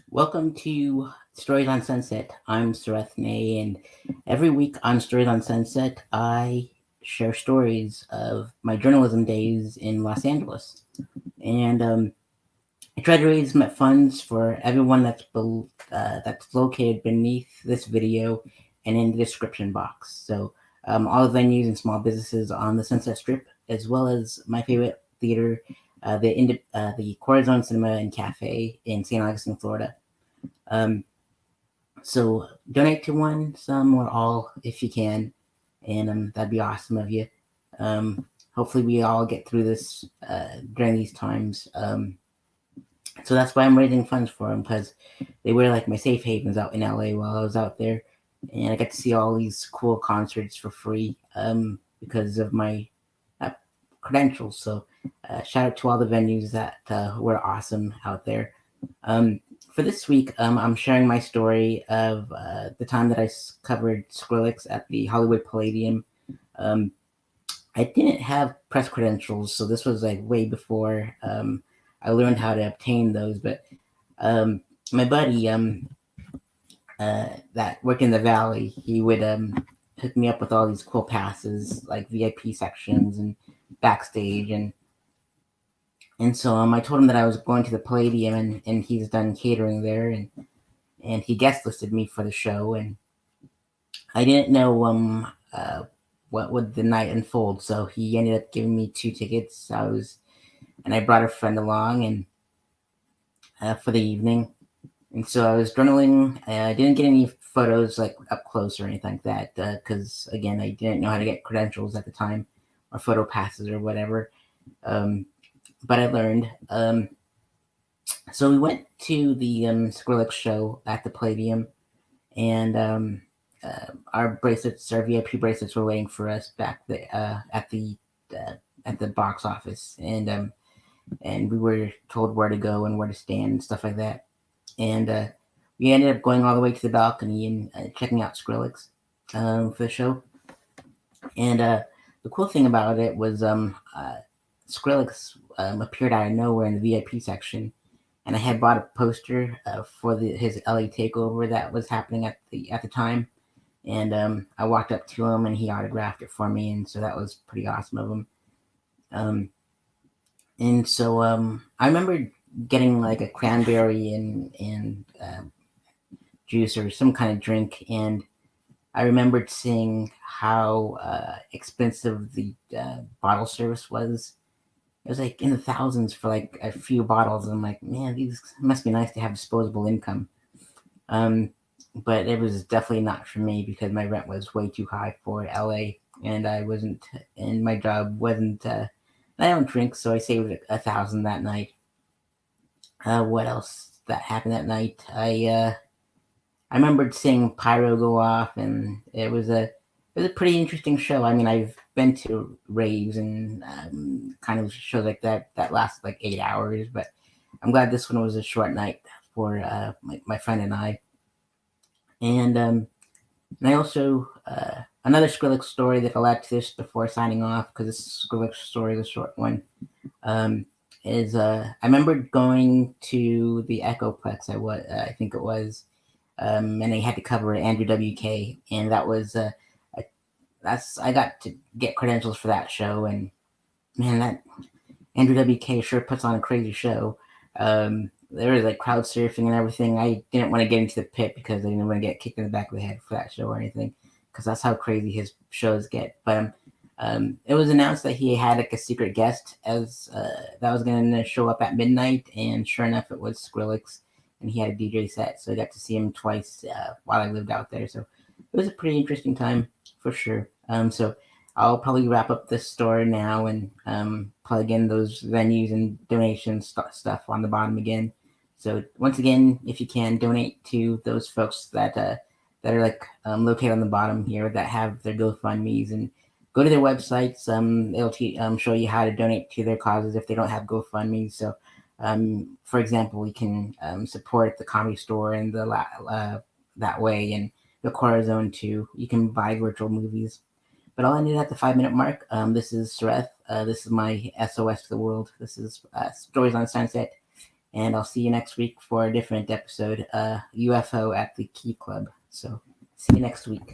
Welcome to Stories on Sunset. I'm Sarath Nay, and every week on Stories on Sunset, I share stories of my journalism days in Los Angeles. And I try to raise funds for everyone that's located beneath this video and in the description box. So all the venues and small businesses on the Sunset Strip, as well as my favorite theater, the Corazon Cinema and Cafe in St. Augustine, Florida. Um, so donate to one, some, or all if you can, and that'd be awesome of you. Hopefully, we all get through this during these times. So that's why I'm raising funds for them, because they were like my safe havens out in LA while I was out there, and I got to see all these cool concerts for free because of my uh, credentials. So shout out to all the venues that were awesome out there. Um, for this week, I'm sharing my story of the time that I covered Skrillex at the Hollywood Palladium. Um, I didn't have press credentials, so this was like way before I learned how to obtain those. But um, my buddy that worked in the Valley, he would hook me up with all these cool passes, like VIP sections and backstage, and so I told him that I was going to the Palladium, and he's done catering there, and he guest listed me for the show, and I didn't know what would the night unfold, so he ended up giving me two tickets. I brought a friend along, and for the evening, and so I was journaling. I didn't get any photos like up close or anything like that because again, I didn't know how to get credentials at the time or photo passes or whatever. Um, but I learned. So we went to the Skrillex show at the Palladium, and our VIP bracelets, were waiting for us back uh, at the box office, and we were told where to go and where to stand and stuff like that. And we ended up going all the way to the balcony and checking out Skrillex for the show. And the cool thing about it was Skrillex appeared out of nowhere in the VIP section, and I had bought a poster for his LA takeover that was happening at the time, and I walked up to him and he autographed it for me, and so that was pretty awesome of him. Um, and so I remember getting like a cranberry and juice or some kind of drink, and I remembered seeing how expensive the bottle service was. It was like in the thousands for like a few bottles. I'm like, man, these must be nice to have disposable income. Um, but it was definitely not for me because my rent was way too high for LA, and I wasn't, and my job wasn't. I don't drink, so I saved 1,000 that night. What else that happened that night? I remembered seeing Pyro go off, and it was a pretty interesting show. I mean, I've been to raves and kind of shows like that lasted like 8 hours, but I'm glad this one was a short night for my friend and I. And I also another Skrillex story that I'll add to this before signing off because this Skrillex story is a short one. Um, is I remember going to the Echoplex. I think it was, and they had to cover Andrew WK, and that was I got to get credentials for that show, and man, that Andrew WK sure puts on a crazy show. There was like crowd surfing and everything. I didn't want to get into the pit because I didn't want to get kicked in the back of the head for that show or anything, because that's how crazy his shows get. But it was announced that he had like a secret guest as that was going to show up at midnight, and sure enough, it was Skrillex, and he had a DJ set, so I got to see him twice while I lived out there. So it was a pretty interesting time for sure. So I'll probably wrap up this story now and plug in those venues and donation stuff on the bottom again. So once again, if you can donate to those folks that are like located on the bottom here that have their GoFundmes, and go to their websites. It'll show you how to donate to their causes if they don't have GoFundMe. So, for example, you can support the Comedy Store and that way, and the Corazon too. You can buy virtual movies. But I'll end it at the 5 minute mark. This is Sreth. This is my SOS to the world. This is Stories on Sunset. And I'll see you next week for a different episode, UFO at the Key Club. So see you next week.